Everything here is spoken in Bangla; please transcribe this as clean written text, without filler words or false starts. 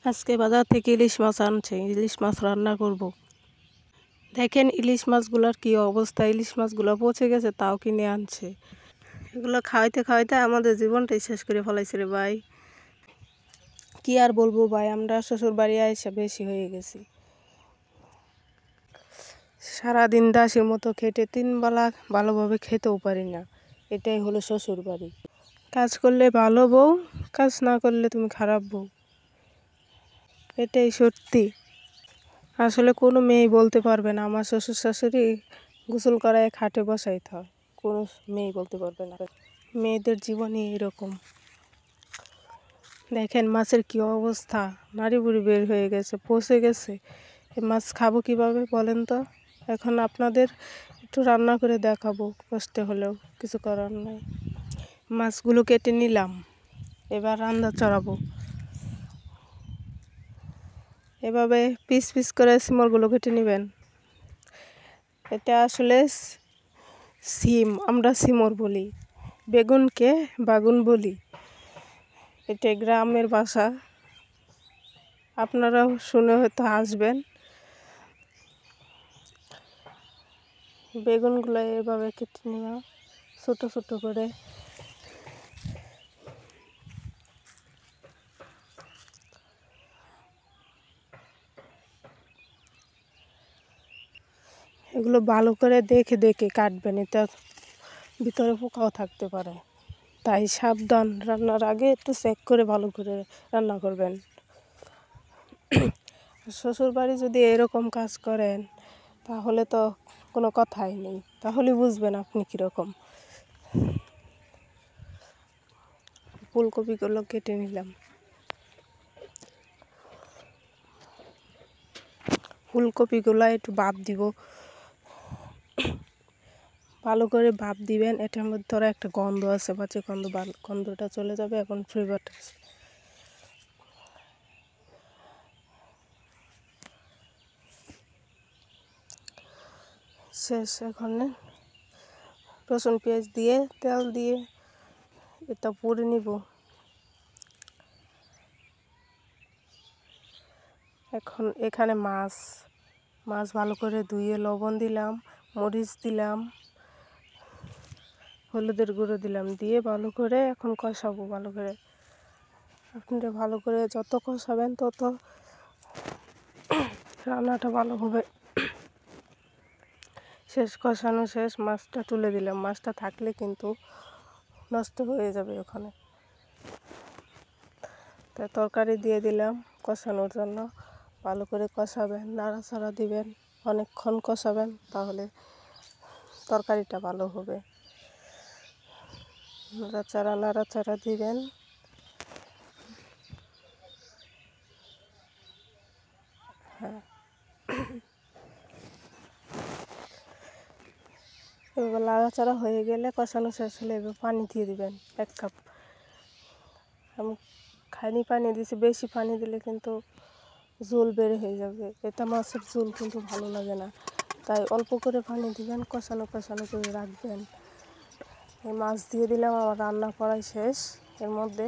আজকে বাজার থেকে ইলিশ মাছ আনছে, ইলিশ মাছ রান্না করব। দেখেন ইলিশ মাছগুলোর কি অবস্থা, ইলিশ মাছগুলো পচে গেছে তাও কিনে আনছে। এগুলো খাওয়াইতে খাওয়াইতে আমাদের জীবনটাই শেষ করে ফেলাইছে রে ভাই। কি আর বলবো ভাই, আমরা শ্বশুর বাড়ি এসে বেশি হয়ে গেছি। সারাদিন দাসের মতো খেটে 3 বেলা ভালোভাবে খেতেও পারি না। এটাই হলো শ্বশুর বাড়ি। কাজ করলে ভালো বউ, কাজ না করলে তুমি খারাপ বউ, এটাই সত্যি। আসলে কোনো মেয়েই বলতে পারবে না আমার শ্বশুর শাশুড়ি গোসল করায় খাটে বসাইতে হয়, কোনো মেয়েই বলতে পারবে না। মেয়েদের জীবনই এরকম। দেখেন মাছের কি অবস্থা, নাড়ি বুড়ি বের হয়ে গেছে, পচে গেছে। এই মাছ খাবো কিভাবে বলেন তো? এখন আপনাদের একটু রান্না করে দেখাবো, কষ্টে হলেও, কিছু করার নাই। মাছগুলো কেটে নিলাম, এবার রান্না চড়াবো। এভাবে পিস পিস করে সিমরগুলো কেটে নেবেন। এটা আসলে সিম, আমরা সিমর বলি, বেগুনকে বাগুন বলি। এটা গ্রামের ভাষা, আপনারা শুনে হয়তো হাসবেন। বেগুনগুলো এভাবে কেটে নেওয়া ছোটো ছোটো করে। এগুলো ভালো করে দেখে দেখে কাটবেন, এটা ভিতরে পোকাও থাকতে পারে, তাই সাবধান। রান্নার আগে একটু চেক করে ভালো করে রান্না করবেন। শ্বশুরবাড়ি যদি এরকম কাজ করেন তাহলে তো কোনো কথাই নেই, তাহলে বুঝবেন আপনি কীরকম। ফুলকপিগুলো কেটে নিলাম। ফুলকপিগুলো একটু ভাপ দিব, ভালো করে ভাপ দিবেন। এটার মধ্যে ধরো একটা গন্ধ আছে, বাজে গন্ধ, গন্ধটা চলে যাবে, এখন ফ্লেভারটা শেষ। এখন রসুন পেঁয়াজ দিয়ে তেল দিয়ে এটা পুড়ে নিব। এখন এখানে মাছ ভালো করে ধুয়ে লবণ দিলাম, মরিচ দিলাম, হলুদের গুঁড়ো দিলাম, দিয়ে ভালো করে এখন কষাবো। ভালো করে আপনারা ভালো করে যত কষাবেন তত রান্নাটা ভালো হবে। শেষ, কষানো শেষ, মাছটা তুলে দিলাম। মাছটা থাকলে কিন্তু নষ্ট হয়ে যাবে ওখানে, তাই তরকারি দিয়ে দিলাম কষানোর জন্য। ভালো করে কষাবেন, নাড়াচাড়া দিবেন, অনেকক্ষণ কষাবেন, তাহলে তরকারিটা ভালো হবে। নাড়াচাড়া দিবেন। হ্যাঁ, এবার নাড়াচাড়া হয়ে গেলে, কষানো শেষ হলে এবার পানি দিয়ে দিবেন 1 কাপ। আমি খাইনি পানি দিয়েছি, বেশি পানি দিলে কিন্তু ঝোল বের হয়ে যাবে, এটা মাছের ঝোল কিন্তু ভালো লাগে না, তাই অল্প করে পানি দিবেন, কষানো করে রাখবেন। এই মাছ দিয়ে দিলাম, আমার রান্না করাই শেষ। এর মধ্যে